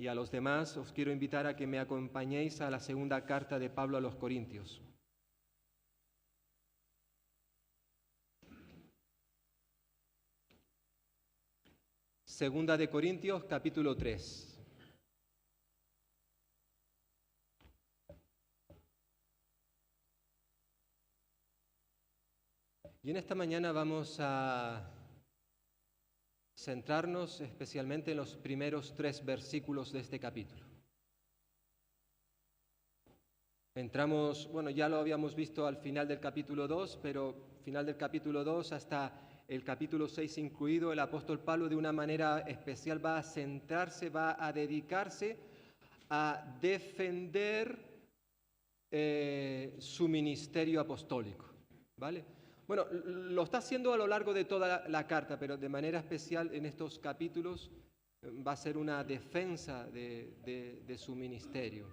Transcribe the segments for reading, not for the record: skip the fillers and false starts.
Y a los demás os quiero invitar a que me acompañéis a la segunda carta de Pablo a los Corintios. Segunda de Corintios, capítulo 3. Y en esta mañana vamos a centrarnos especialmente en los primeros 3 versículos de este capítulo. Entramos, ya lo habíamos visto al final del capítulo 2, pero final del capítulo 2 hasta el capítulo 6 incluido, el apóstol Pablo de una manera especial va a centrarse, va a dedicarse a defender su ministerio apostólico, ¿vale? Bueno, lo está haciendo a lo largo de toda la carta, pero de manera especial en estos capítulos va a ser una defensa de su ministerio.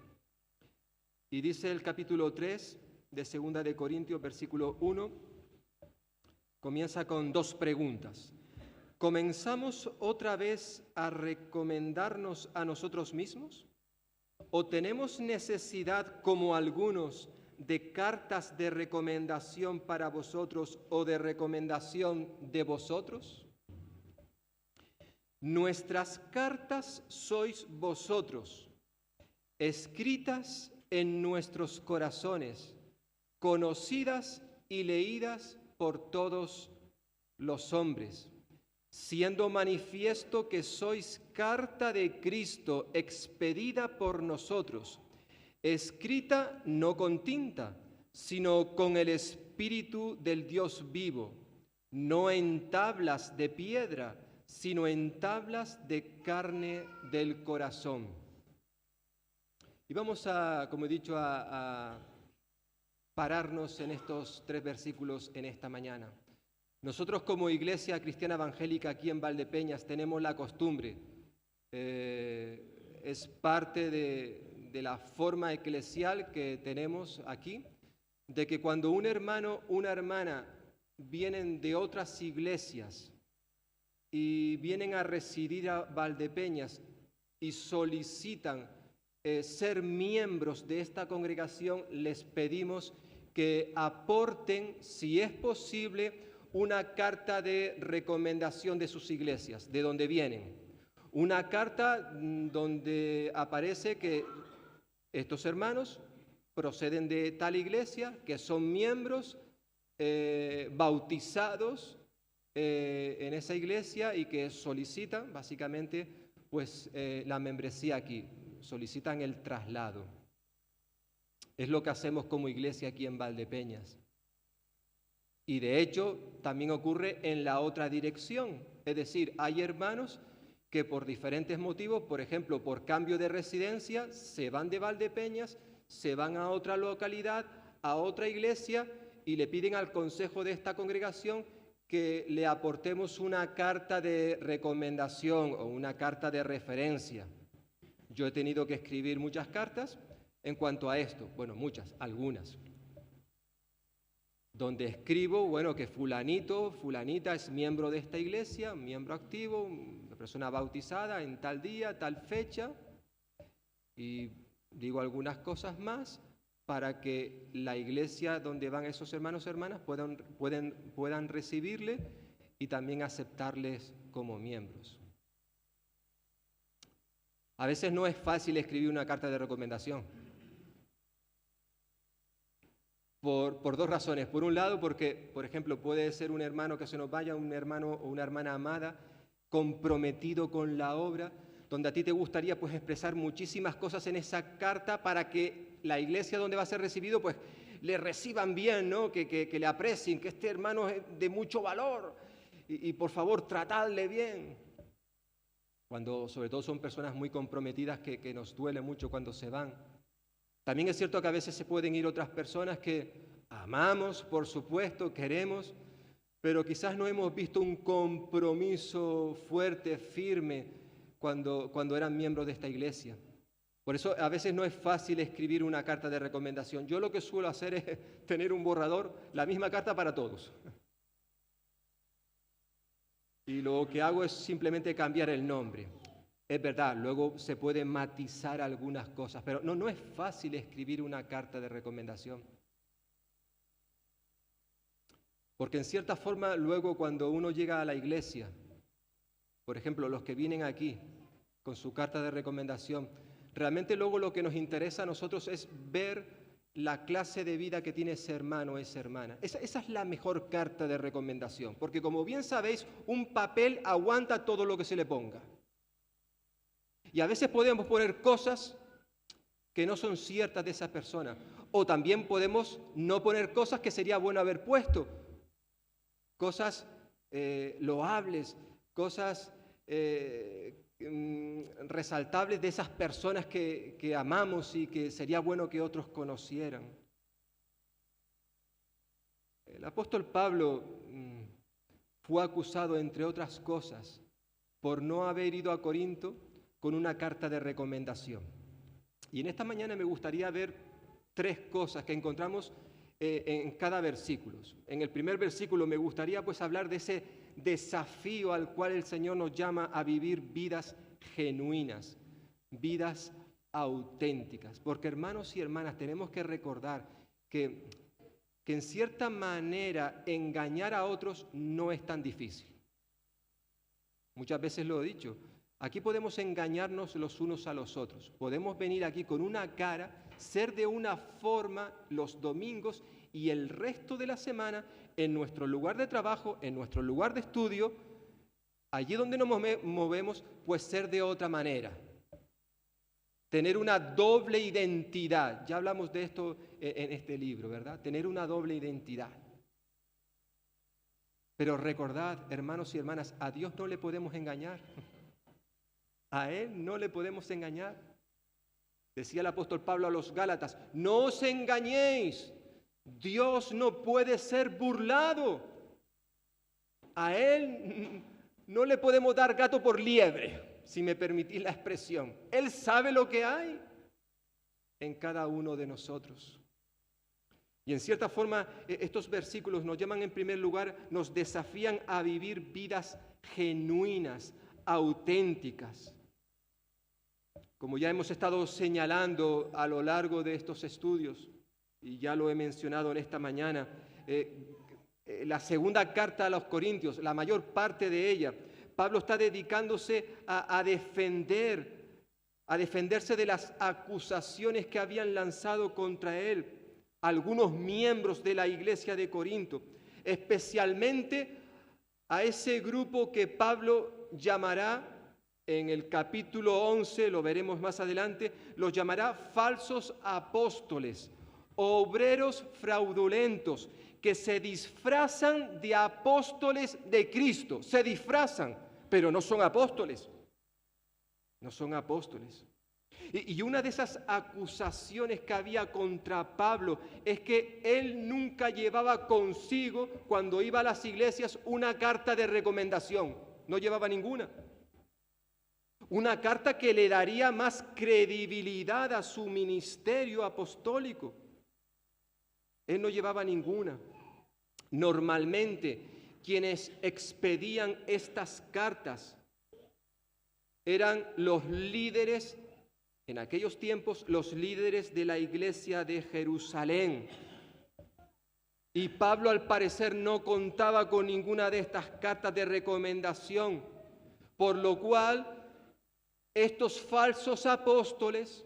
Y dice el capítulo 3 de Segunda de Corintios, versículo 1, comienza con 2 preguntas. ¿Comenzamos otra vez a recomendarnos a nosotros mismos? ¿O tenemos necesidad, como algunos, de cartas de recomendación para vosotros o de recomendación de vosotros? Nuestras cartas sois vosotros, escritas en nuestros corazones, conocidas y leídas por todos los hombres, siendo manifiesto que sois carta de Cristo expedida por nosotros, escrita no con tinta, sino con el Espíritu del Dios vivo, no en tablas de piedra, sino en tablas de carne del corazón. Y vamos a, como he dicho, a pararnos en estos 3 versículos en esta mañana. Nosotros como Iglesia Cristiana Evangélica aquí en Valdepeñas tenemos la costumbre, es parte de la forma eclesial que tenemos aquí, de que cuando un hermano, una hermana vienen de otras iglesias y vienen a residir a Valdepeñas y solicitan ser miembros de esta congregación, les pedimos que aporten, si es posible, una carta de recomendación de sus iglesias, de donde vienen. Una carta donde aparece que estos hermanos proceden de tal iglesia, que son miembros bautizados en esa iglesia y que solicitan básicamente pues la membresía aquí, solicitan el traslado. Es lo que hacemos como iglesia aquí en Valdepeñas. Y de hecho también ocurre en la otra dirección, es decir, hay hermanos que por diferentes motivos, por ejemplo, por cambio de residencia, se van de Valdepeñas, se van a otra localidad, a otra iglesia y le piden al consejo de esta congregación que le aportemos una carta de recomendación o una carta de referencia. Yo he tenido que escribir muchas cartas en cuanto a esto, muchas, algunas, donde escribo, que fulanito, fulanita es miembro de esta iglesia, miembro activo, una persona bautizada en tal día, tal fecha, y digo algunas cosas más para que la iglesia donde van esos hermanos o hermanas puedan recibirle y también aceptarles como miembros. A veces no es fácil escribir una carta de recomendación. Por 2 razones. Por un lado, porque, por ejemplo, puede ser un hermano que se nos vaya, un hermano o una hermana amada, comprometido con la obra, donde a ti te gustaría pues expresar muchísimas cosas en esa carta para que la iglesia donde va a ser recibido pues le reciban bien, ¿no? Que le aprecien, que este hermano es de mucho valor y por favor tratadle bien. Cuando sobre todo son personas muy comprometidas que nos duele mucho cuando se van. También es cierto que a veces se pueden ir otras personas que amamos, por supuesto, queremos, pero quizás no hemos visto un compromiso fuerte, firme, cuando eran miembros de esta iglesia. Por eso a veces no es fácil escribir una carta de recomendación. Yo lo que suelo hacer es tener un borrador, la misma carta para todos. Y lo que hago es simplemente cambiar el nombre. Es verdad, luego se pueden matizar algunas cosas, pero no es fácil escribir una carta de recomendación. Porque en cierta forma, luego cuando uno llega a la iglesia, por ejemplo, los que vienen aquí con su carta de recomendación, realmente luego lo que nos interesa a nosotros es ver la clase de vida que tiene ese hermano o esa hermana. Esa es la mejor carta de recomendación, porque como bien sabéis, un papel aguanta todo lo que se le ponga. Y a veces podemos poner cosas que no son ciertas de esa persona. O también podemos no poner cosas que sería bueno haber puesto. Cosas loables, cosas resaltables de esas personas que amamos y que sería bueno que otros conocieran. El apóstol Pablo fue acusado, entre otras cosas, por no haber ido a Corinto con una carta de recomendación. Y en esta mañana me gustaría ver 3 cosas que encontramos en cada versículo. En el primer versículo me gustaría pues hablar de ese desafío al cual el Señor nos llama a vivir vidas genuinas, vidas auténticas. Porque hermanos y hermanas, tenemos que recordar que en cierta manera engañar a otros no es tan difícil. Muchas veces lo he dicho. Aquí podemos engañarnos los unos a los otros. Podemos venir aquí con una cara, ser de una forma los domingos y el resto de la semana en nuestro lugar de trabajo, en nuestro lugar de estudio, allí donde nos movemos, pues ser de otra manera. Tener una doble identidad. Ya hablamos de esto en este libro, ¿verdad? Tener una doble identidad. Pero recordad, hermanos y hermanas, a Dios no le podemos engañar. A Él no le podemos engañar. Decía el apóstol Pablo a los Gálatas, no os engañéis, Dios no puede ser burlado. A Él no le podemos dar gato por liebre, si me permitís la expresión. Él sabe lo que hay en cada uno de nosotros. Y en cierta forma, estos versículos nos llaman en primer lugar, nos desafían a vivir vidas genuinas, auténticas. Como ya hemos estado señalando a lo largo de estos estudios, y ya lo he mencionado en esta mañana, la segunda carta a los Corintios, la mayor parte de ella, Pablo está dedicándose a defenderse de las acusaciones que habían lanzado contra él algunos miembros de la iglesia de Corinto, especialmente a ese grupo que Pablo llamará, en el capítulo 11, lo veremos más adelante, los llamará falsos apóstoles, obreros fraudulentos, que se disfrazan de apóstoles de Cristo. Se disfrazan, pero no son apóstoles. No son apóstoles. Y una de esas acusaciones que había contra Pablo es que él nunca llevaba consigo, cuando iba a las iglesias, una carta de recomendación. No llevaba ninguna. Una carta que le daría más credibilidad a su ministerio apostólico. Él no llevaba ninguna. Normalmente, quienes expedían estas cartas eran los líderes, en aquellos tiempos, los líderes de la iglesia de Jerusalén. Y Pablo, al parecer, no contaba con ninguna de estas cartas de recomendación, por lo cual estos falsos apóstoles,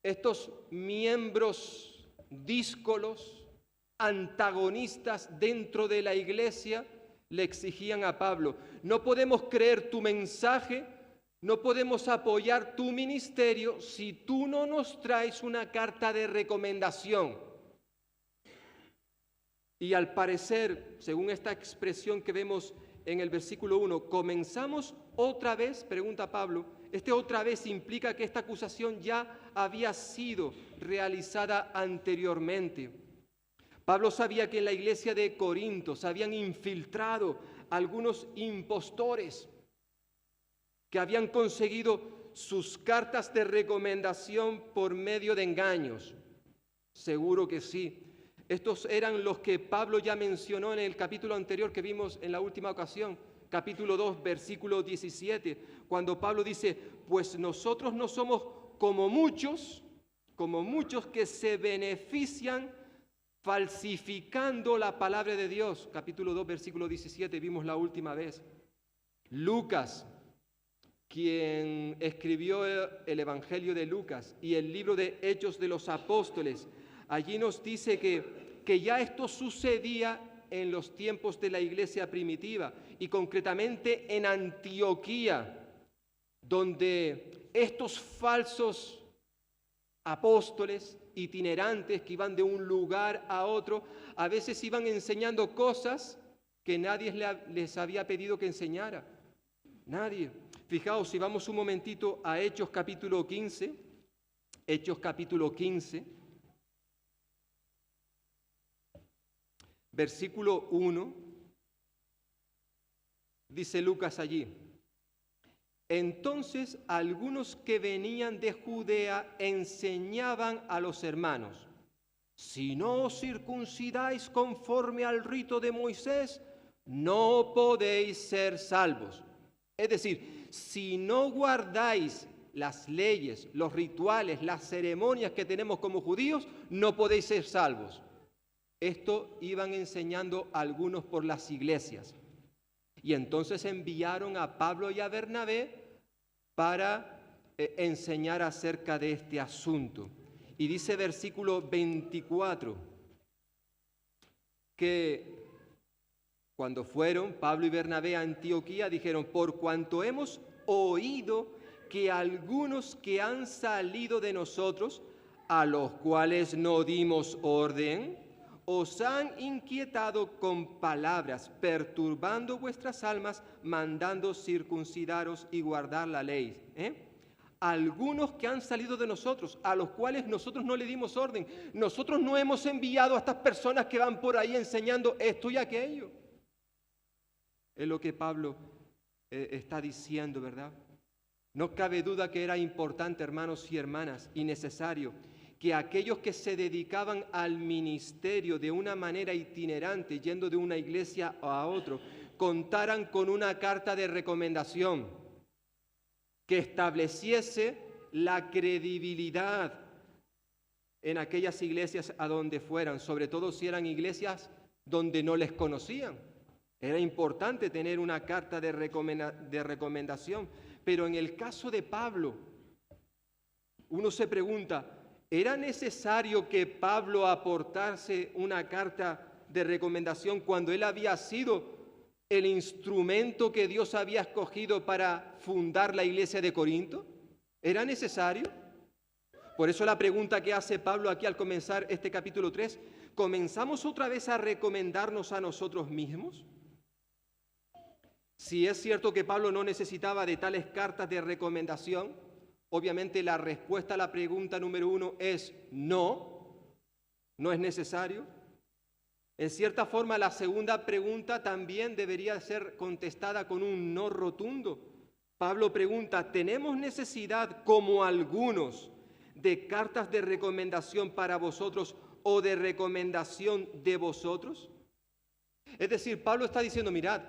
estos miembros díscolos, antagonistas dentro de la iglesia, le exigían a Pablo: no podemos creer tu mensaje, no podemos apoyar tu ministerio si tú no nos traes una carta de recomendación. Y al parecer, según esta expresión que vemos en el versículo 1, ¿comenzamos otra vez?, pregunta Pablo. Este otra vez implica que esta acusación ya había sido realizada anteriormente. Pablo sabía que en la iglesia de Corinto se habían infiltrado algunos impostores que habían conseguido sus cartas de recomendación por medio de engaños. Seguro que sí. Estos eran los que Pablo ya mencionó en el capítulo anterior que vimos en la última ocasión, capítulo 2, versículo 17, cuando Pablo dice, pues nosotros no somos como muchos que se benefician falsificando la palabra de Dios. Capítulo 2, versículo 17, vimos la última vez. Lucas, quien escribió el Evangelio de Lucas y el libro de Hechos de los Apóstoles, allí nos dice que ya esto sucedía en los tiempos de la iglesia primitiva y concretamente en Antioquía, donde estos falsos apóstoles itinerantes que iban de un lugar a otro, a veces iban enseñando cosas que nadie les había pedido que enseñara. Nadie. Fijaos, si vamos un momentito a Hechos capítulo 15, Hechos capítulo 15, versículo 1, dice Lucas allí, entonces algunos que venían de Judea enseñaban a los hermanos, si no os circuncidáis conforme al rito de Moisés, no podéis ser salvos. Es decir, si no guardáis las leyes, los rituales, las ceremonias que tenemos como judíos, no podéis ser salvos. Esto iban enseñando algunos por las iglesias. Y entonces enviaron a Pablo y a Bernabé para enseñar acerca de este asunto. Y dice versículo 24 que cuando fueron Pablo y Bernabé a Antioquía dijeron, por cuanto hemos oído que algunos que han salido de nosotros, a los cuales no dimos orden, os han inquietado con palabras, perturbando vuestras almas, mandando circuncidaros y guardar la ley. Algunos que han salido de nosotros, a los cuales nosotros no le dimos orden. Nosotros no hemos enviado a estas personas que van por ahí enseñando esto y aquello. Es lo que Pablo está diciendo, ¿verdad? No cabe duda que era importante, hermanos y hermanas, y necesario que aquellos que se dedicaban al ministerio de una manera itinerante, yendo de una iglesia a otra, contaran con una carta de recomendación que estableciese la credibilidad en aquellas iglesias a donde fueran, sobre todo si eran iglesias donde no les conocían. Era importante tener una carta de recomendación, pero en el caso de Pablo, uno se pregunta, ¿era necesario que Pablo aportase una carta de recomendación cuando él había sido el instrumento que Dios había escogido para fundar la iglesia de Corinto? ¿Era necesario? Por eso la pregunta que hace Pablo aquí al comenzar este capítulo 3, ¿comenzamos otra vez a recomendarnos a nosotros mismos? Si es cierto que Pablo no necesitaba de tales cartas de recomendación, obviamente la respuesta a la pregunta número 1 es no, no es necesario. En cierta forma, la segunda pregunta también debería ser contestada con un no rotundo. Pablo pregunta, ¿tenemos necesidad, como algunos, de cartas de recomendación para vosotros o de recomendación de vosotros? Es decir, Pablo está diciendo, mirad,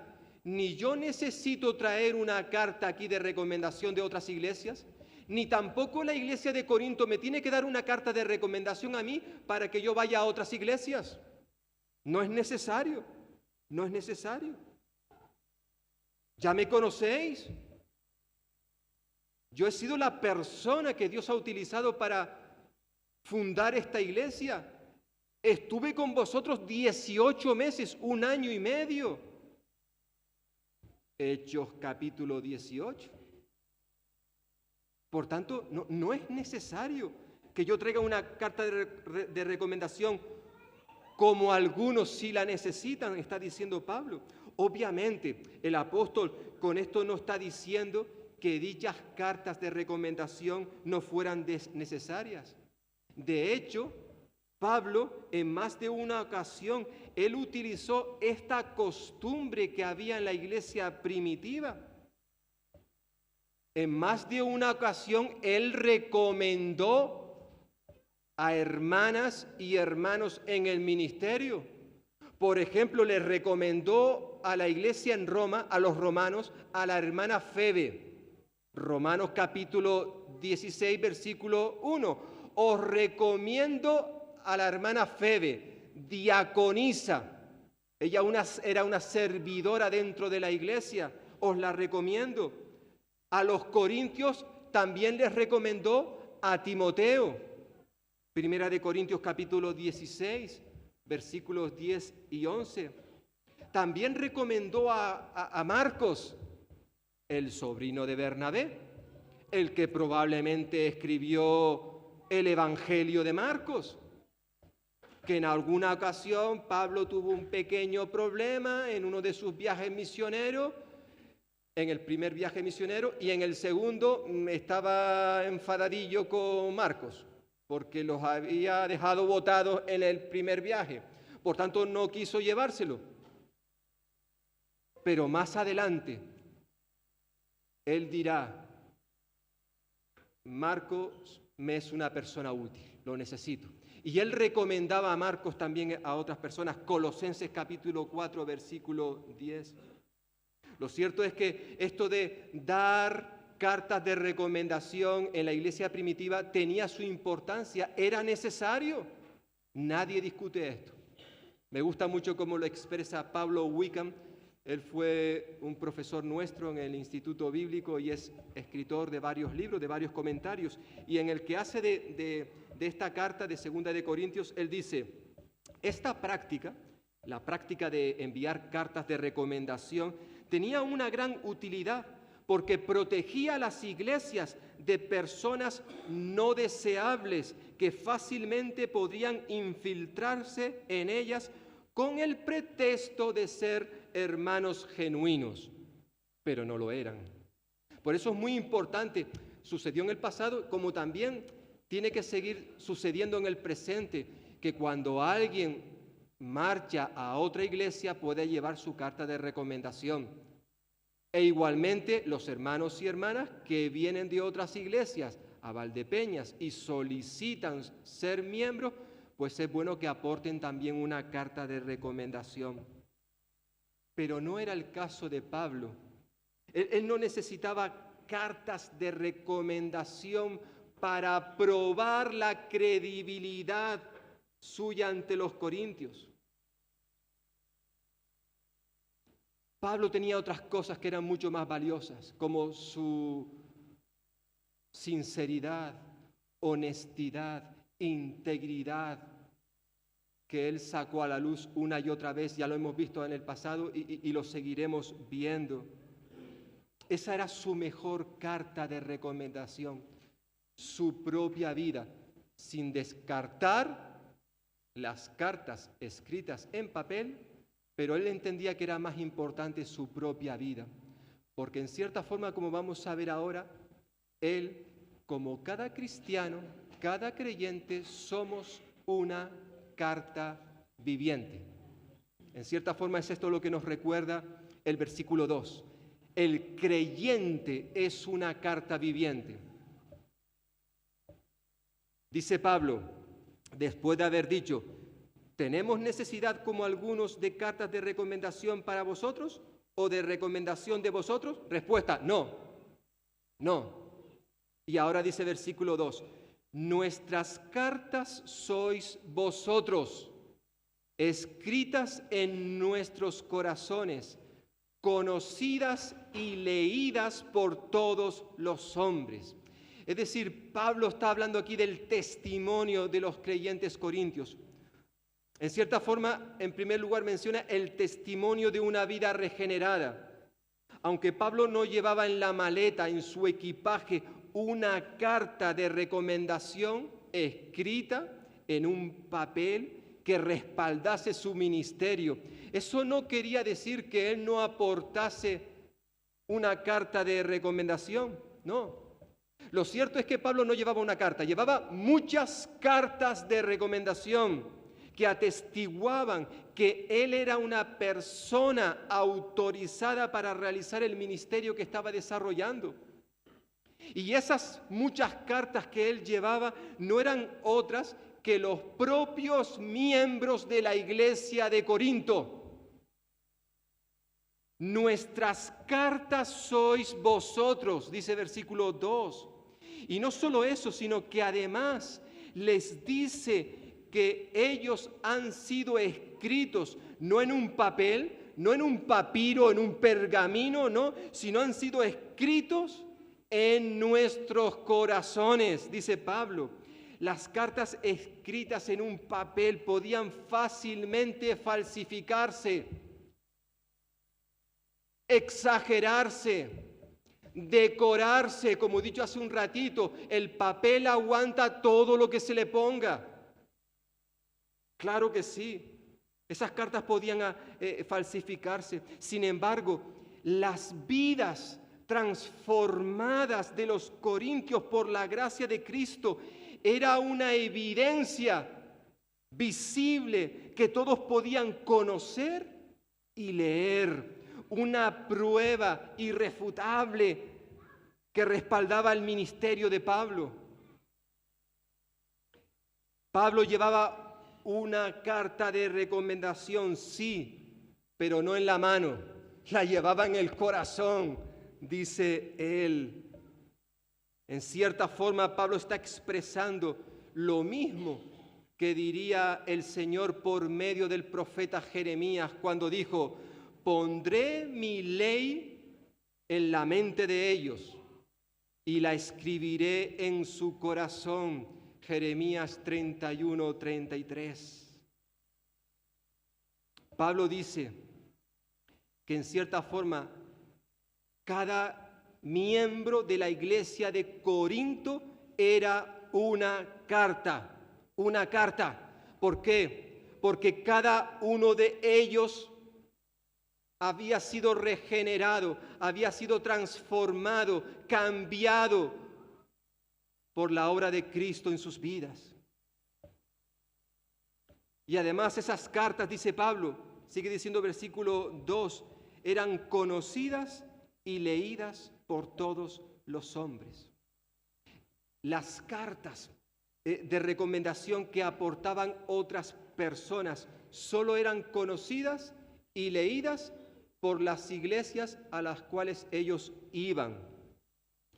ni yo necesito traer una carta aquí de recomendación de otras iglesias, ni tampoco la iglesia de Corinto me tiene que dar una carta de recomendación a mí para que yo vaya a otras iglesias. No es necesario, no es necesario. Ya me conocéis. Yo he sido la persona que Dios ha utilizado para fundar esta iglesia. Estuve con vosotros 18 meses, 1 año y medio. Hechos capítulo 18. Por tanto, no es necesario que yo traiga una carta de recomendación como algunos sí la necesitan, está diciendo Pablo. Obviamente, el apóstol con esto no está diciendo que dichas cartas de recomendación no fueran necesarias. De hecho, Pablo, en más de una ocasión, él utilizó esta costumbre que había en la iglesia primitiva. En más de una ocasión, él recomendó a hermanas y hermanos en el ministerio. Por ejemplo, les recomendó a la iglesia en Roma, a los romanos, a la hermana Febe. Romanos capítulo 16, versículo 1. Os recomiendo a la hermana Febe, diaconisa. Ella era una servidora dentro de la iglesia. Os la recomiendo. A los corintios también les recomendó a Timoteo. Primera de Corintios capítulo 16, versículos 10 y 11. También recomendó a Marcos, el sobrino de Bernabé, el que probablemente escribió el Evangelio de Marcos, que en alguna ocasión Pablo tuvo un pequeño problema en uno de sus viajes misioneros, en el primer viaje misionero, y en el segundo estaba enfadadillo con Marcos, porque los había dejado botados en el primer viaje. Por tanto, no quiso llevárselo. Pero más adelante, él dirá, Marcos me es una persona útil, lo necesito. Y él recomendaba a Marcos también a otras personas, Colosenses capítulo 4, versículo 10. Lo cierto es que esto de dar cartas de recomendación en la iglesia primitiva tenía su importancia, era necesario. Nadie discute esto. Me gusta mucho cómo lo expresa Pablo Wickham. Él fue un profesor nuestro en el Instituto Bíblico y es escritor de varios libros, de varios comentarios. Y en el que hace de esta carta de Segunda de Corintios, él dice, esta práctica, la práctica de enviar cartas de recomendación, tenía una gran utilidad porque protegía a las iglesias de personas no deseables que fácilmente podrían infiltrarse en ellas con el pretexto de ser hermanos genuinos, pero no lo eran. Por eso es muy importante, sucedió en el pasado como también tiene que seguir sucediendo en el presente, que cuando alguien marcha a otra iglesia puede llevar su carta de recomendación. E igualmente los hermanos y hermanas que vienen de otras iglesias a Valdepeñas y solicitan ser miembros, pues es bueno que aporten también una carta de recomendación. Pero no era el caso de Pablo. Él no necesitaba cartas de recomendación para probar la credibilidad suya ante los corintios. Pablo tenía otras cosas que eran mucho más valiosas, como su sinceridad, honestidad, integridad, que él sacó a la luz una y otra vez, ya lo hemos visto en el pasado y lo seguiremos viendo. Esa era su mejor carta de recomendación, su propia vida, sin descartar las cartas escritas en papel, pero él entendía que era más importante su propia vida, porque en cierta forma, como vamos a ver ahora, él, como cada cristiano, cada creyente, somos una carta viviente. En cierta forma es esto lo que nos recuerda el versículo 2. El creyente es una carta viviente. Dice Pablo, después de haber dicho, ¿tenemos necesidad como algunos de cartas de recomendación para vosotros o de recomendación de vosotros? Respuesta, no, no. Y ahora dice versículo 2, nuestras cartas sois vosotros, escritas en nuestros corazones, conocidas y leídas por todos los hombres. Es decir, Pablo está hablando aquí del testimonio de los creyentes corintios. En cierta forma, en primer lugar menciona el testimonio de una vida regenerada. Aunque Pablo no llevaba en la maleta, en su equipaje, una carta de recomendación escrita en un papel que respaldase su ministerio, eso no quería decir que él no aportase una carta de recomendación, no. Lo cierto es que Pablo no llevaba una carta, llevaba muchas cartas de recomendación que atestiguaban que él era una persona autorizada para realizar el ministerio que estaba desarrollando. Y esas muchas cartas que él llevaba no eran otras que los propios miembros de la iglesia de Corinto. Nuestras cartas sois vosotros, dice versículo 2. Y no solo eso, sino que además les dice que ellos han sido escritos no en un papel, no en un papiro, en un pergamino, no, sino han sido escritos en nuestros corazones, dice Pablo. Las cartas escritas en un papel podían fácilmente falsificarse, exagerarse, decorarse, como he dicho hace un ratito. El papel aguanta todo lo que se le ponga. Claro que sí. Esas cartas podían falsificarse. Sin embargo, las vidas transformadas de los corintios por la gracia de Cristo era una evidencia visible que todos podían conocer y leer. Una prueba irrefutable que respaldaba el ministerio de Pablo. Pablo llevaba una carta de recomendación, sí, pero no en la mano, la llevaba en el corazón, dice él. En cierta forma, Pablo está expresando lo mismo que diría el Señor por medio del profeta Jeremías cuando dijo: pondré mi ley en la mente de ellos y la escribiré en su corazón. Jeremías 31:33. Pablo dice que en cierta forma cada miembro de la iglesia de Corinto era una carta, una carta. ¿Por qué? Porque cada uno de ellos había sido regenerado, había sido transformado, cambiado por la obra de Cristo en sus vidas. Y además esas cartas, dice Pablo, sigue diciendo versículo 2, eran conocidas y leídas por todos los hombres. Las cartas de recomendación que aportaban otras personas solo eran conocidas y leídas por las iglesias a las cuales ellos iban.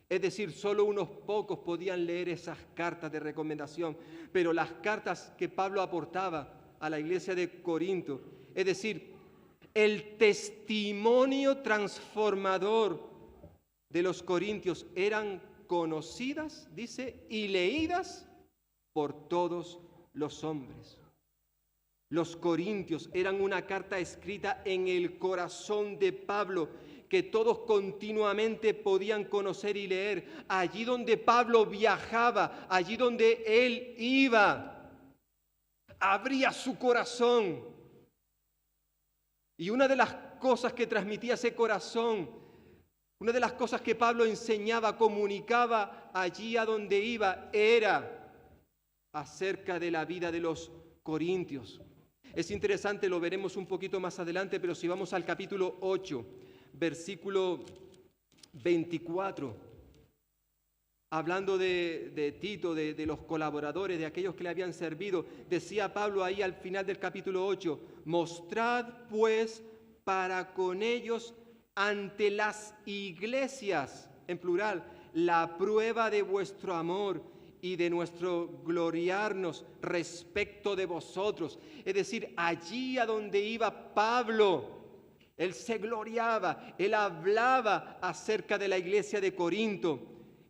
Es decir, solo unos pocos podían leer esas cartas de recomendación, pero las cartas que Pablo aportaba a la iglesia de Corinto, es decir, el testimonio transformador de los corintios, eran conocidas, dice, y leídas por todos los hombres. Los corintios eran una carta escrita en el corazón de Pablo, que todos continuamente podían conocer y leer. Allí donde Pablo viajaba, allí donde él iba, abría su corazón. Y una de las cosas que transmitía ese corazón, una de las cosas que Pablo enseñaba, comunicaba allí a donde iba, era acerca de la vida de los corintios. Es interesante, lo veremos un poquito más adelante, pero si vamos al capítulo 8, versículo 24, hablando de Tito, de los colaboradores, de aquellos que le habían servido, decía Pablo ahí al final del capítulo 8, mostrad pues para con ellos ante las iglesias, en plural, la prueba de vuestro amor y de nuestro gloriarnos respecto de vosotros. Es decir, allí a donde iba Pablo, él se gloriaba, él hablaba acerca de la iglesia de Corinto.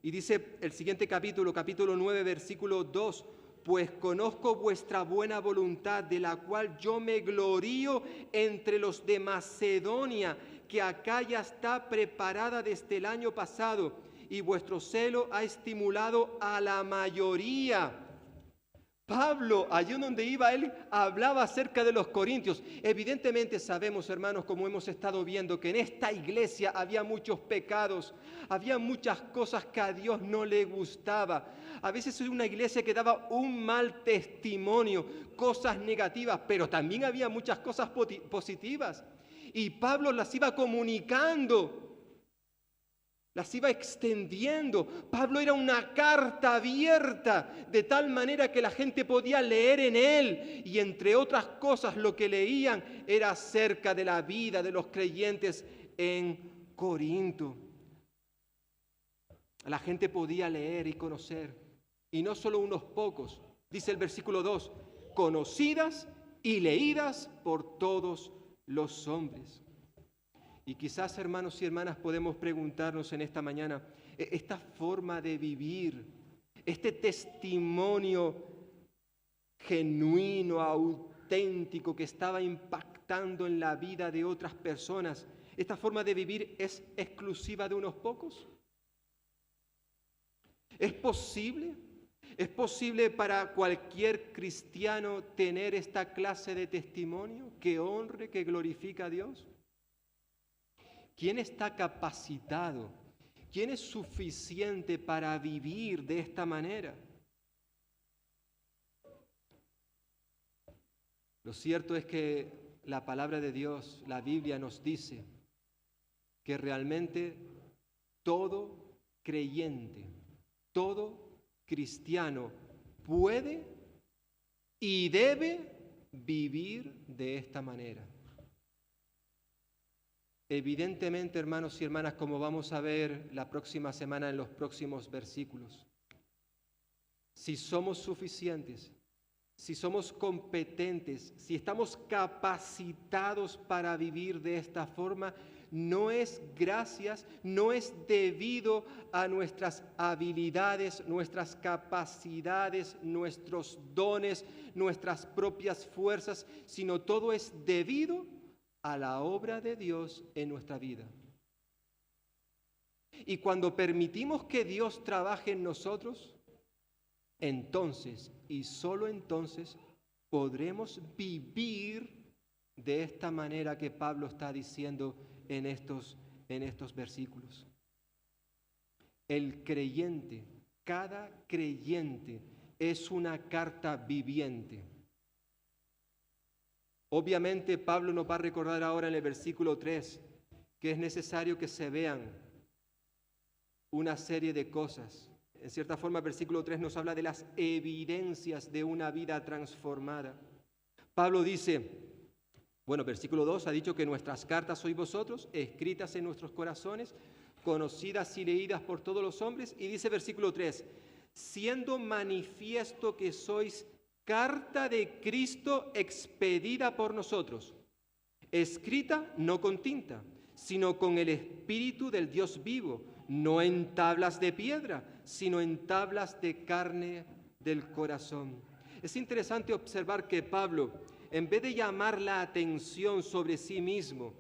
Y dice el siguiente capítulo, capítulo 9, versículo 2, pues conozco vuestra buena voluntad, de la cual yo me glorío entre los de Macedonia, que acá ya está preparada desde el año pasado, y vuestro celo ha estimulado a la mayoría. Pablo, allí donde iba, él hablaba acerca de los corintios. Evidentemente sabemos, hermanos, como hemos estado viendo, que en esta iglesia había muchos pecados, había muchas cosas que a Dios no le gustaba. A veces es una iglesia que daba un mal testimonio, cosas negativas, pero también había muchas cosas positivas. Y Pablo las iba comunicando. las iba extendiendo. Pablo era una carta abierta, de tal manera que la gente podía leer en él. Y entre otras cosas, lo que leían era acerca de la vida de los creyentes en Corinto. La gente podía leer y conocer. Y no solo unos pocos. Dice el versículo 2, conocidas y leídas por todos los hombres. Y quizás, hermanos y hermanas, podemos preguntarnos en esta mañana, esta forma de vivir, este testimonio genuino, auténtico, que estaba impactando en la vida de otras personas, ¿esta forma de vivir es exclusiva de unos pocos? ¿Es posible? ¿Es posible para cualquier cristiano tener esta clase de testimonio que honre, que glorifica a Dios? ¿Quién está capacitado? ¿Quién es suficiente para vivir de esta manera? Lo cierto es que la palabra de Dios, la Biblia, nos dice que realmente todo creyente, todo cristiano puede y debe vivir de esta manera. Evidentemente, hermanos y hermanas, como vamos a ver la próxima semana en los próximos versículos, si somos suficientes, si somos competentes, si estamos capacitados para vivir de esta forma, no es gracias, no es debido a nuestras habilidades, nuestras capacidades, nuestros dones, nuestras propias fuerzas, sino todo es debido a la obra de Dios en nuestra vida. Y cuando permitimos que Dios trabaje en nosotros, entonces y solo entonces podremos vivir de esta manera que Pablo está diciendo en estos versículos. El creyente, cada creyente es una carta viviente. Obviamente Pablo nos va a recordar ahora en el versículo 3 que es necesario que se vean una serie de cosas. En cierta forma el versículo 3 nos habla de las evidencias de una vida transformada. Pablo dice, bueno, versículo 2 ha dicho que nuestras cartas sois vosotros, escritas en nuestros corazones, conocidas y leídas por todos los hombres. Y dice versículo 3, siendo manifiesto que sois carta de Cristo expedida por nosotros, escrita no con tinta, sino con el Espíritu del Dios vivo, no en tablas de piedra, sino en tablas de carne del corazón. Es interesante observar que Pablo, en vez de llamar la atención sobre sí mismo,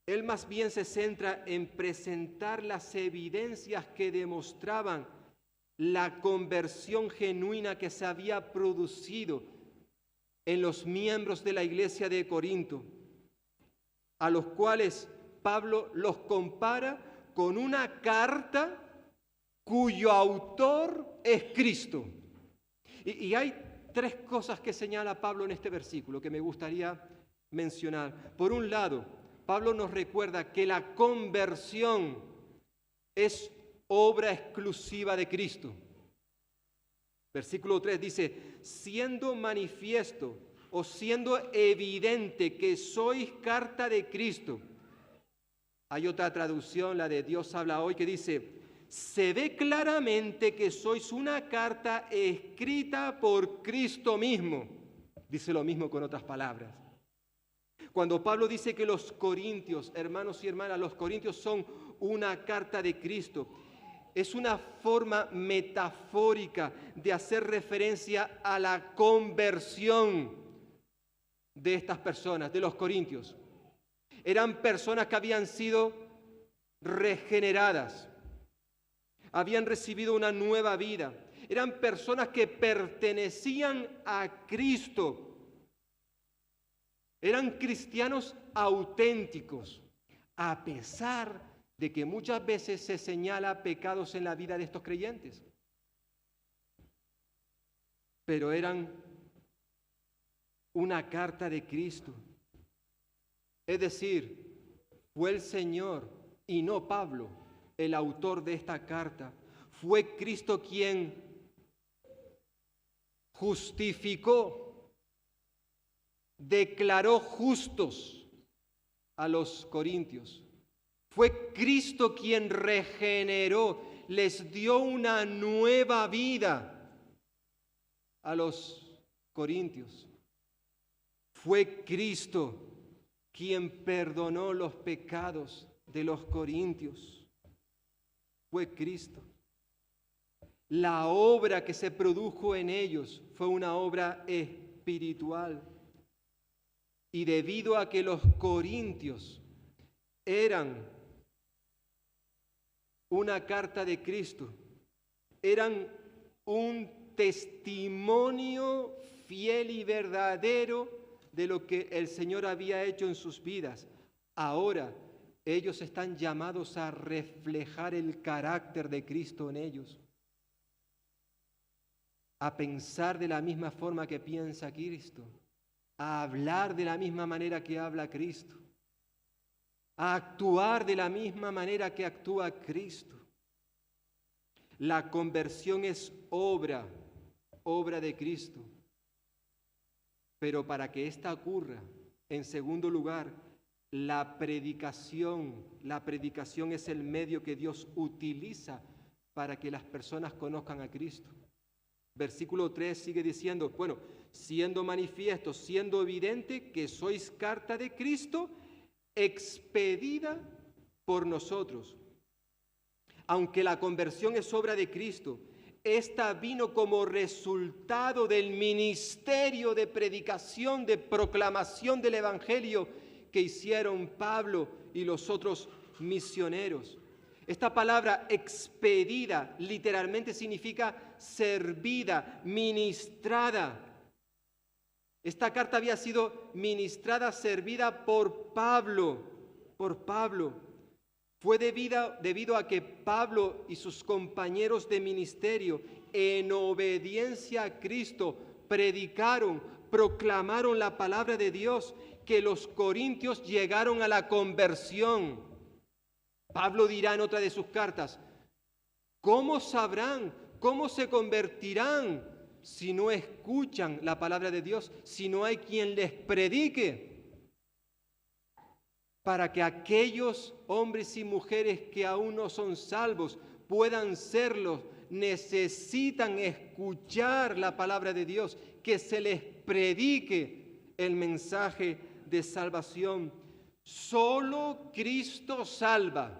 él más bien se centra en presentar las evidencias que demostraban la conversión genuina que se había producido en los miembros de la iglesia de Corinto, a los cuales Pablo los compara con una carta cuyo autor es Cristo. Y hay tres cosas que señala Pablo en este versículo que me gustaría mencionar. Por un lado, Pablo nos recuerda que la conversión es obra exclusiva de Cristo. Versículo 3 dice, siendo manifiesto o siendo evidente que sois carta de Cristo. Hay otra traducción, la de Dios habla hoy, que dice, se ve claramente que sois una carta escrita por Cristo mismo. Dice lo mismo con otras palabras. Cuando Pablo dice que los corintios, hermanos y hermanas, los corintios son una carta de Cristo, es una forma metafórica de hacer referencia a la conversión de estas personas, de los corintios. Eran personas que habían sido regeneradas, habían recibido una nueva vida, eran personas que pertenecían a Cristo, eran cristianos auténticos, a pesar de que muchas veces se señala pecados en la vida de estos creyentes. Pero eran una carta de Cristo. Es decir, Fue el Señor y no Pablo el autor de esta carta. Fue Cristo quien justificó, declaró justos a los corintios. Fue Cristo quien regeneró, les dio una nueva vida a los corintios. Fue Cristo quien perdonó los pecados de los corintios. Fue Cristo. La obra que se produjo en ellos fue una obra espiritual. Y debido a que los corintios eran una carta de Cristo, eran un testimonio fiel y verdadero de lo que el Señor había hecho en sus vidas. Ahora ellos están llamados a reflejar el carácter de Cristo en ellos, a pensar de la misma forma que piensa Cristo, a hablar de la misma manera que habla Cristo, a actuar de la misma manera que actúa Cristo. La conversión es obra de Cristo. Pero para que ésta ocurra, en segundo lugar, la predicación es el medio que Dios utiliza para que las personas conozcan a Cristo. Versículo 3 sigue diciendo, bueno, siendo manifiesto, siendo evidente que sois carta de Cristo, expedida por nosotros. Aunque la conversión es obra de Cristo, esta vino como resultado del ministerio de predicación, de proclamación del Evangelio que hicieron Pablo y los otros misioneros. Esta palabra expedida literalmente significa servida, ministrada. Esta carta había sido ministrada, servida por Pablo. Fue debido a que Pablo y sus compañeros de ministerio, en obediencia a Cristo, predicaron, proclamaron la palabra de Dios, que los corintios llegaron a la conversión. Pablo dirá en otra de sus cartas, ¿cómo sabrán, cómo se convertirán si no escuchan la palabra de Dios, si no hay quien les predique? Para que aquellos hombres y mujeres que aún no son salvos puedan serlo, necesitan escuchar la palabra de Dios, que se les predique el mensaje de salvación. Solo Cristo salva,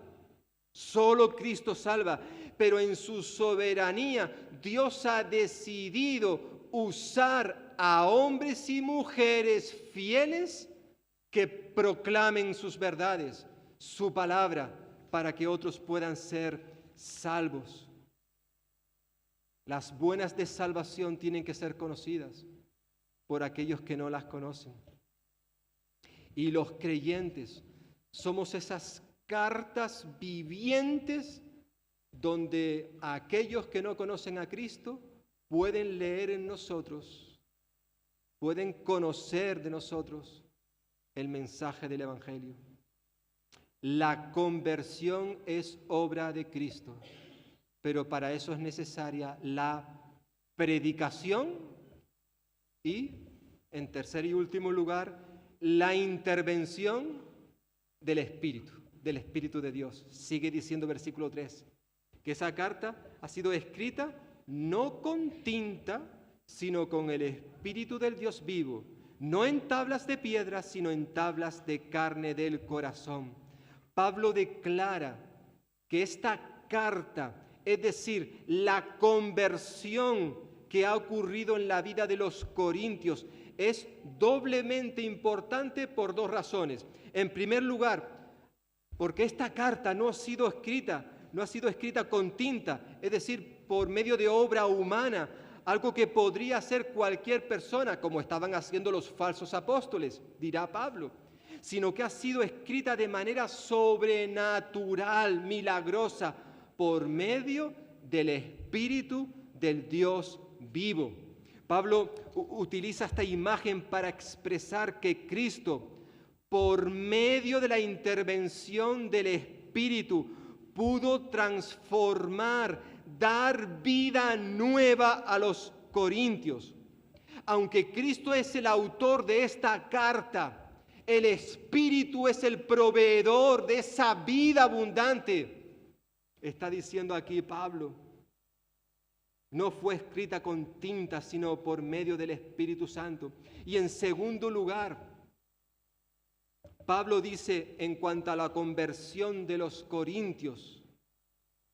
pero en su soberanía Dios ha decidido usar a hombres y mujeres fieles que proclamen sus verdades, su palabra, para que otros puedan ser salvos. Las buenas de salvación tienen que ser conocidas por aquellos que no las conocen. Y los creyentes somos esas cartas vivientes donde aquellos que no conocen a Cristo pueden leer en nosotros, pueden conocer de nosotros el mensaje del Evangelio. La conversión es obra de Cristo, pero para eso es necesaria la predicación y, en tercer y último lugar, la intervención del Espíritu de Dios. Sigue diciendo versículo 3, que esa carta ha sido escrita no con tinta, sino con el Espíritu del Dios vivo, no en tablas de piedra, sino en tablas de carne del corazón. Pablo declara que esta carta, es decir, la conversión que ha ocurrido en la vida de los corintios, es doblemente importante por dos razones. En primer lugar, porque esta carta no ha sido escrita con tinta, es decir, por medio de obra humana, algo que podría hacer cualquier persona, como estaban haciendo los falsos apóstoles, dirá Pablo, sino que ha sido escrita de manera sobrenatural, milagrosa, por medio del Espíritu del Dios vivo. Pablo utiliza esta imagen para expresar que Cristo, por medio de la intervención del Espíritu, pudo transformar, dar vida nueva a los corintios. Aunque Cristo es el autor de esta carta, el Espíritu es el proveedor de esa vida abundante. Está diciendo aquí Pablo, no fue escrita con tinta, sino por medio del Espíritu Santo. Y en segundo lugar, Pablo dice en cuanto a la conversión de los corintios,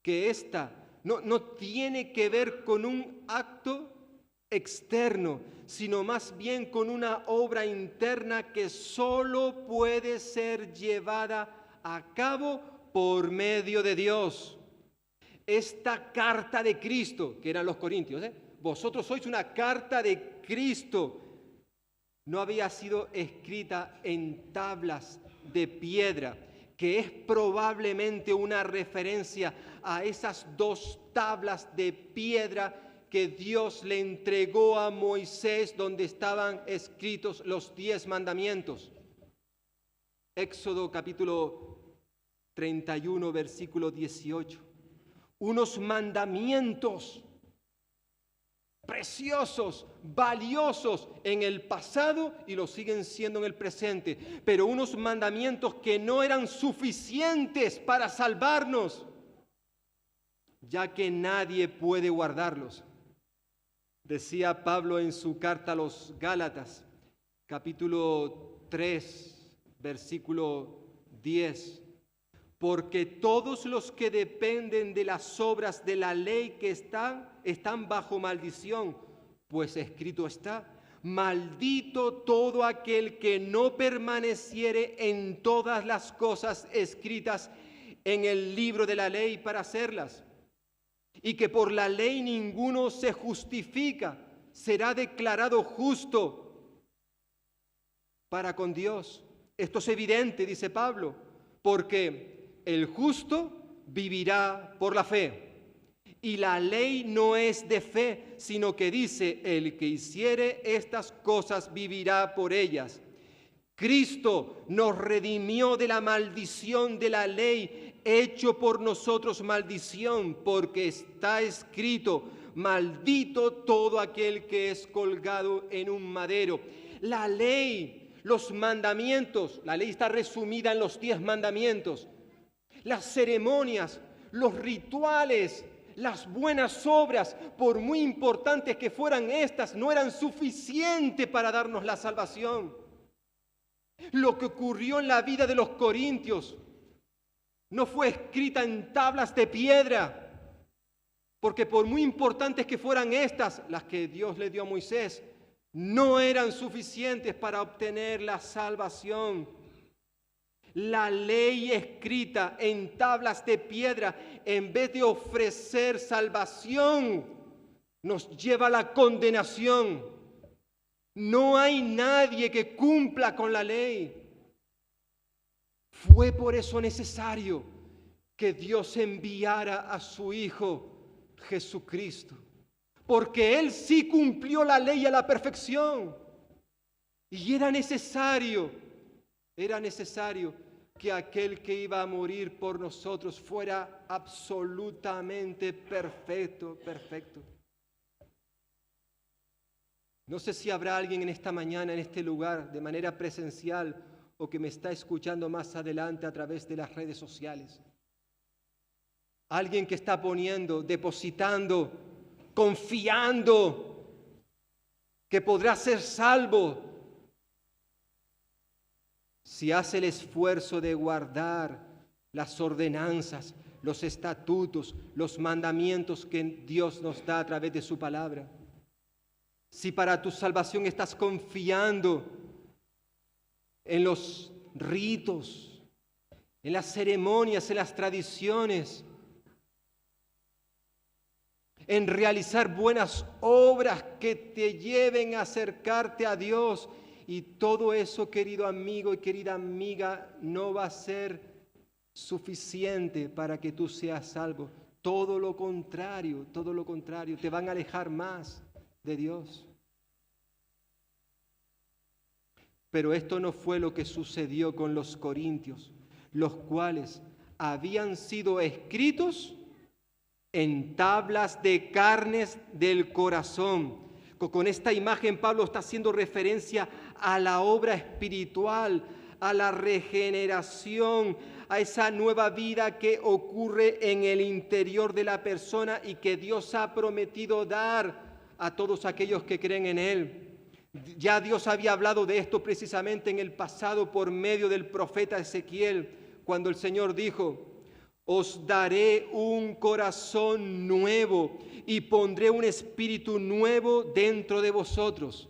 que esta no tiene que ver con un acto externo, sino más bien con una obra interna que solo puede ser llevada a cabo por medio de Dios. Esta carta de Cristo, que eran los corintios, vosotros sois una carta de Cristo, no había sido escrita en tablas de piedra, que es probablemente una referencia a esas 2 tablas de piedra que Dios le entregó a Moisés, donde estaban escritos los 10 mandamientos. Éxodo capítulo 31, versículo 18. Unos mandamientos preciosos, valiosos en el pasado y lo siguen siendo en el presente, pero unos mandamientos que no eran suficientes para salvarnos, ya que nadie puede guardarlos. Decía Pablo en su carta a los Gálatas, capítulo 3, versículo 10, porque todos los que dependen de las obras de la ley que están bajo maldición, pues escrito está, maldito todo aquel que no permaneciere en todas las cosas escritas en el libro de la ley para hacerlas. Y que por la ley ninguno se justifica, será declarado justo para con Dios. Esto es evidente, dice Pablo, porque el justo vivirá por la fe. Y la ley no es de fe, sino que dice, el que hiciere estas cosas vivirá por ellas. Cristo nos redimió de la maldición de la ley, hecho por nosotros maldición, porque está escrito, maldito todo aquel que es colgado en un madero. La ley, los mandamientos, la ley está resumida en los 10 mandamientos. Las ceremonias, los rituales, las buenas obras, por muy importantes que fueran estas, no eran suficientes para darnos la salvación. Lo que ocurrió en la vida de los corintios no fue escrita en tablas de piedra, porque por muy importantes que fueran estas, las que Dios le dio a Moisés, no eran suficientes para obtener la salvación. La ley escrita en tablas de piedra, en vez de ofrecer salvación, nos lleva a la condenación. No hay nadie que cumpla con la ley. Fue por eso necesario que Dios enviara a su Hijo Jesucristo, porque Él sí cumplió la ley a la perfección. Y era necesario que aquel que iba a morir por nosotros fuera absolutamente perfecto. No sé si habrá alguien en esta mañana, en este lugar, de manera presencial, o que me está escuchando más adelante a través de las redes sociales. Alguien que está poniendo, depositando, confiando que podrá ser salvo si hace el esfuerzo de guardar las ordenanzas, los estatutos, los mandamientos que Dios nos da a través de su palabra. Si para tu salvación estás confiando en los ritos, en las ceremonias, en las tradiciones, en realizar buenas obras que te lleven a acercarte a Dios, y todo eso, querido amigo y querida amiga, no va a ser suficiente para que tú seas salvo. Todo lo contrario, te van a alejar más de Dios. Pero esto no fue lo que sucedió con los corintios, los cuales habían sido escritos en tablas de carnes del corazón. Con esta imagen Pablo está haciendo referencia a la obra espiritual, a la regeneración, a esa nueva vida que ocurre en el interior de la persona y que Dios ha prometido dar a todos aquellos que creen en Él. Ya Dios había hablado de esto precisamente en el pasado por medio del profeta Ezequiel, cuando el Señor dijo: os daré un corazón nuevo y pondré un espíritu nuevo dentro de vosotros.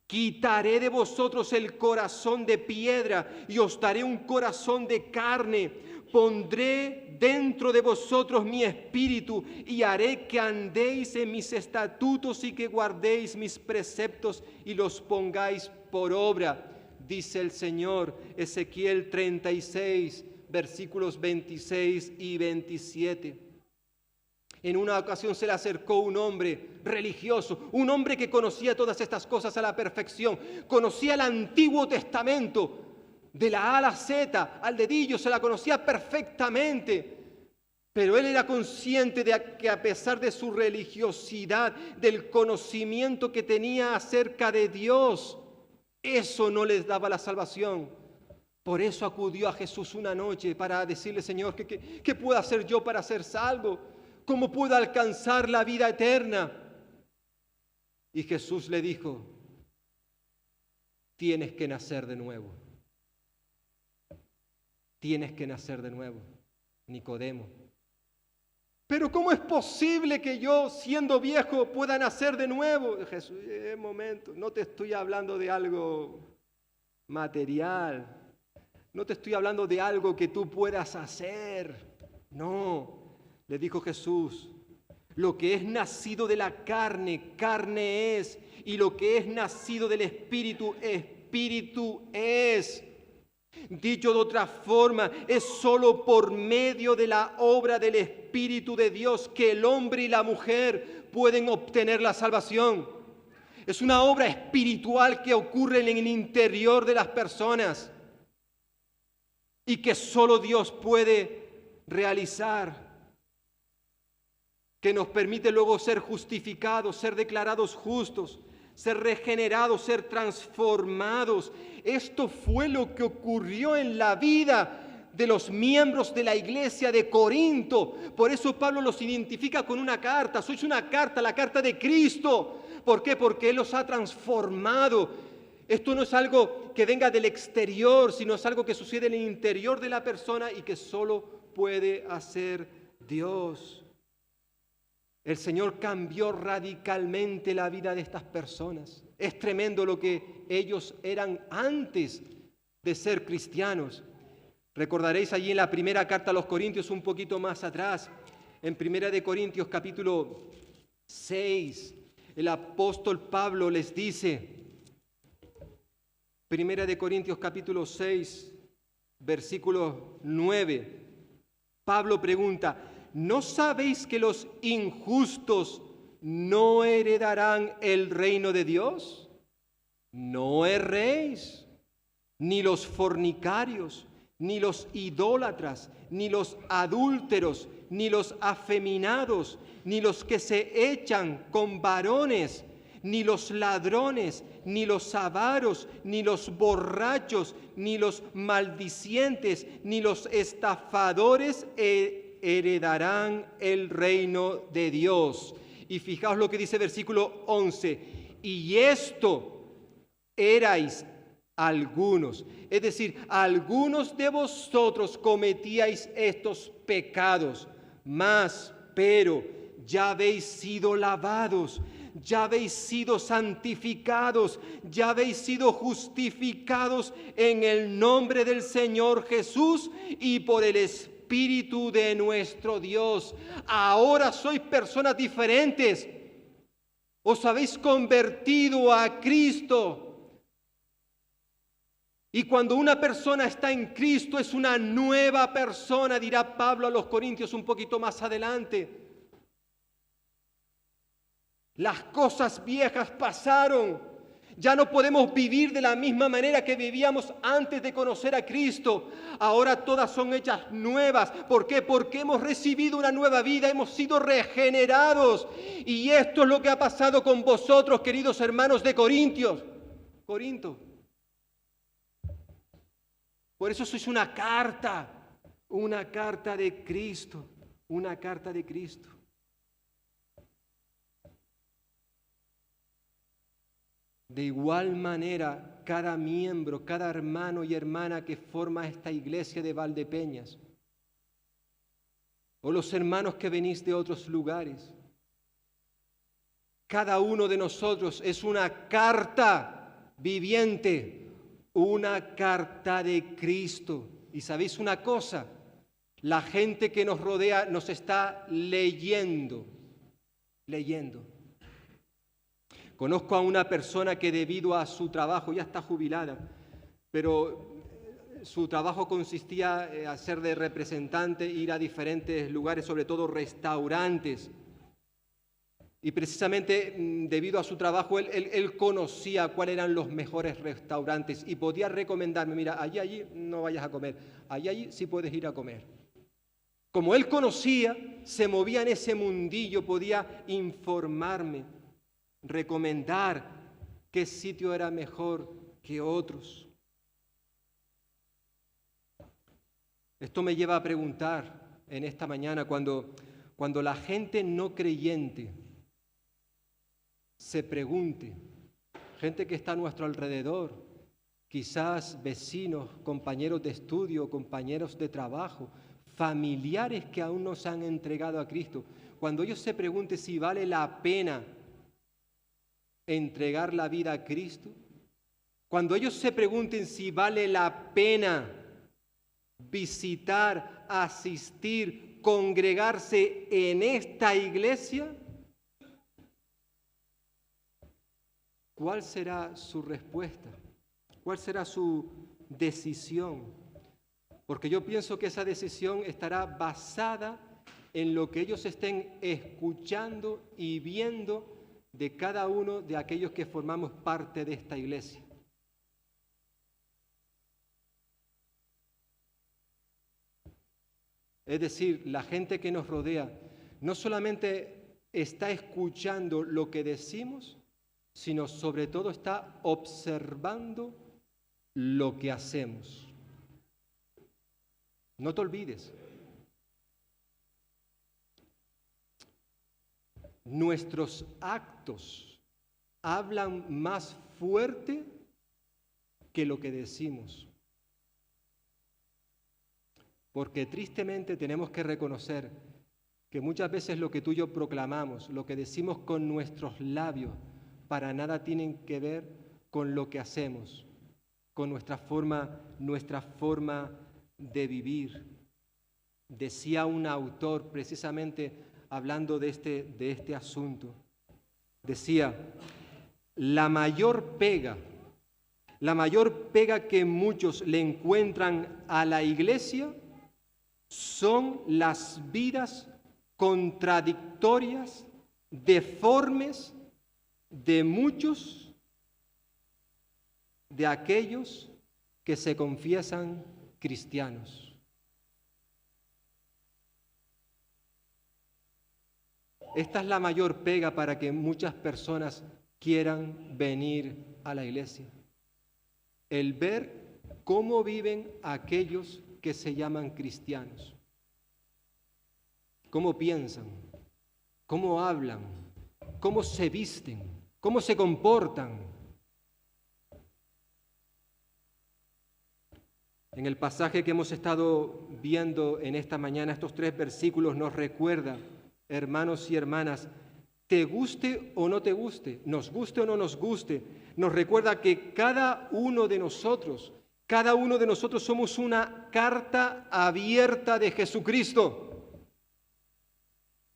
Quitaré de vosotros el corazón de piedra y os daré un corazón de carne. Pondré dentro de vosotros mi espíritu y haré que andéis en mis estatutos y que guardéis mis preceptos y los pongáis por obra, dice el Señor. Ezequiel 36, versículos 26 y 27. En una ocasión se le acercó un hombre religioso, un hombre que conocía todas estas cosas a la perfección, conocía el Antiguo Testamento, de la A a la Z, al dedillo, se la conocía perfectamente. Pero él era consciente de que a pesar de su religiosidad, del conocimiento que tenía acerca de Dios, eso no les daba la salvación. Por eso acudió a Jesús una noche para decirle: Señor, ¿qué puedo hacer yo para ser salvo? ¿Cómo puedo alcanzar la vida eterna? Y Jesús le dijo: tienes que nacer de nuevo. Tienes que nacer de nuevo, Nicodemo. Pero ¿cómo es posible que yo, siendo viejo, pueda nacer de nuevo? Jesús, un momento, no te estoy hablando de algo material. No te estoy hablando de algo que tú puedas hacer. No, le dijo Jesús: lo que es nacido de la carne, carne es. Y lo que es nacido del Espíritu, Espíritu es. Dicho de otra forma, es solo por medio de la obra del Espíritu de Dios que el hombre y la mujer pueden obtener la salvación. Es una obra espiritual que ocurre en el interior de las personas y que solo Dios puede realizar, que nos permite luego ser justificados, ser declarados justos, ser regenerados, ser transformados. Esto fue lo que ocurrió en la vida de los miembros de la iglesia de Corinto. Por eso Pablo los identifica con una carta. Sois una carta, la carta de Cristo. ¿Por qué? Porque Él los ha transformado. Esto no es algo que venga del exterior, sino es algo que sucede en el interior de la persona y que solo puede hacer Dios. El Señor cambió radicalmente la vida de estas personas. Es tremendo lo que ellos eran antes de ser cristianos. Recordaréis allí en la primera carta a los Corintios, un poquito más atrás, en Primera de Corintios capítulo 6, el apóstol Pablo les dice, Primera de Corintios capítulo 6, versículo 9, Pablo pregunta: ¿no sabéis que los injustos no heredarán el reino de Dios? No erréis, ni los fornicarios, ni los idólatras, ni los adúlteros, ni los afeminados, ni los que se echan con varones, ni los ladrones, ni los avaros, ni los borrachos, ni los maldicientes, ni los estafadores heredarán el reino de Dios. Y fijaos lo que dice versículo 11: y esto erais algunos, es decir, algunos de vosotros cometíais estos pecados, pero ya habéis sido lavados, ya habéis sido santificados, ya habéis sido justificados en el nombre del Señor Jesús y por el Espíritu de nuestro Dios. Ahora sois personas diferentes. Os habéis convertido a Cristo. Y cuando una persona está en Cristo es una nueva persona, dirá Pablo a los Corintios un poquito más adelante. Las cosas viejas pasaron Ya no podemos vivir de la misma manera que vivíamos antes de conocer a Cristo. Ahora todas son hechas nuevas. ¿Por qué? Porque hemos recibido una nueva vida, hemos sido regenerados. Y esto es lo que ha pasado con vosotros, queridos hermanos de Corinto. Por eso sois una carta de Cristo, una carta de Cristo. De igual manera, cada miembro, cada hermano y hermana que forma esta iglesia de Valdepeñas, o los hermanos que venís de otros lugares, cada uno de nosotros es una carta viviente, una carta de Cristo. Y sabéis una cosa, la gente que nos rodea nos está leyendo. Conozco a una persona que debido a su trabajo, ya está jubilada, pero su trabajo consistía en ser de representante, ir a diferentes lugares, sobre todo restaurantes. Y precisamente debido a su trabajo, él conocía cuáles eran los mejores restaurantes y podía recomendarme, mira, allí no vayas a comer, allí sí puedes ir a comer. Como él conocía, se movía en ese mundillo, podía informarme, recomendar qué sitio era mejor que otros. Esto me lleva a preguntar en esta mañana, cuando la gente no creyente se pregunte, gente que está a nuestro alrededor, quizás vecinos, compañeros de estudio, compañeros de trabajo, familiares que aún no se han entregado a Cristo, cuando ellos se pregunten si vale la pena entregar la vida a Cristo, cuando ellos se pregunten si vale la pena visitar, asistir, congregarse en esta iglesia, ¿cuál será su respuesta? ¿Cuál será su decisión? Porque yo pienso que esa decisión estará basada en lo que ellos estén escuchando y viendo de cada uno de aquellos que formamos parte de esta iglesia. Es decir, la gente que nos rodea no solamente está escuchando lo que decimos, sino sobre todo está observando lo que hacemos. No te olvides. Nuestros actos hablan más fuerte que lo que decimos. Porque tristemente tenemos que reconocer que muchas veces lo que tú y yo proclamamos, lo que decimos con nuestros labios, para nada tienen que ver con lo que hacemos, con nuestra forma de vivir. Decía un autor precisamente hablando de este asunto, decía, la mayor pega que muchos le encuentran a la iglesia son las vidas contradictorias, deformes de muchos de aquellos que se confiesan cristianos. Esta es la mayor pega para que muchas personas quieran venir a la iglesia. El ver cómo viven aquellos que se llaman cristianos. Cómo piensan, cómo hablan, cómo se visten, cómo se comportan. En el pasaje que hemos estado viendo en esta mañana, estos 3 versículos nos recuerda, hermanos y hermanas, te guste o no te guste, nos guste o no nos guste, nos recuerda que cada uno de nosotros somos una carta abierta de Jesucristo.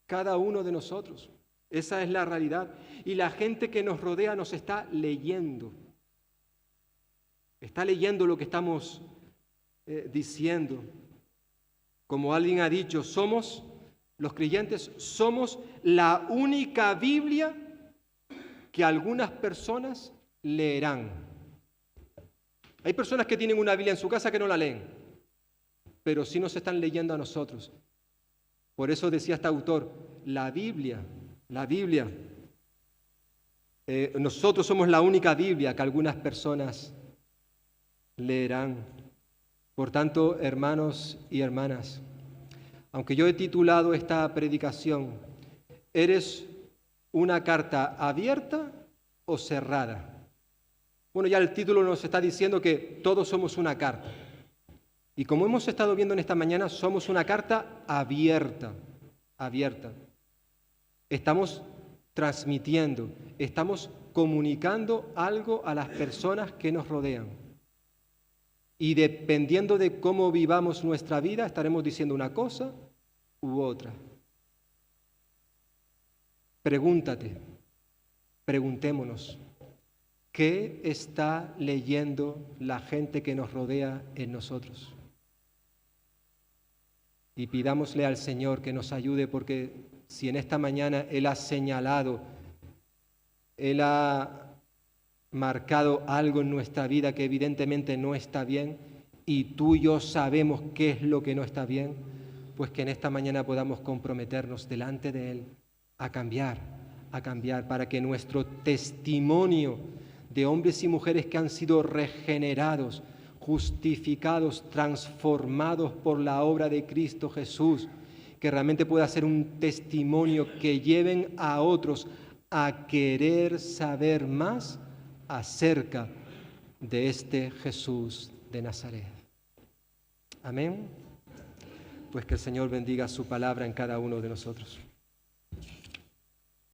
Cada uno de nosotros. Esa es la realidad. Y la gente que nos rodea nos está leyendo. Está leyendo lo que estamos diciendo. Como alguien ha dicho, los creyentes somos la única Biblia que algunas personas leerán. Hay personas que tienen una Biblia en su casa que no la leen, pero sí nos están leyendo a nosotros. Por eso decía este autor, la Biblia, nosotros somos la única Biblia que algunas personas leerán. Por tanto, hermanos y hermanas, aunque yo he titulado esta predicación, ¿eres una carta abierta o cerrada? Bueno, ya el título nos está diciendo que todos somos una carta. Y como hemos estado viendo en esta mañana, somos una carta abierta. Estamos transmitiendo, estamos comunicando algo a las personas que nos rodean. Y dependiendo de cómo vivamos nuestra vida, estaremos diciendo una cosa u otra. Pregúntate, preguntémonos, ¿qué está leyendo la gente que nos rodea en nosotros? Y pidámosle al Señor que nos ayude, porque si en esta mañana Él ha señalado, Él ha marcado algo en nuestra vida que evidentemente no está bien, y tú y yo sabemos qué es lo que no está bien, pues que en esta mañana podamos comprometernos delante de Él a cambiar, para que nuestro testimonio de hombres y mujeres que han sido regenerados, justificados, transformados por la obra de Cristo Jesús, que realmente pueda ser un testimonio que lleven a otros a querer saber más acerca de este Jesús de Nazaret. Amén. Pues que el Señor bendiga su palabra en cada uno de nosotros.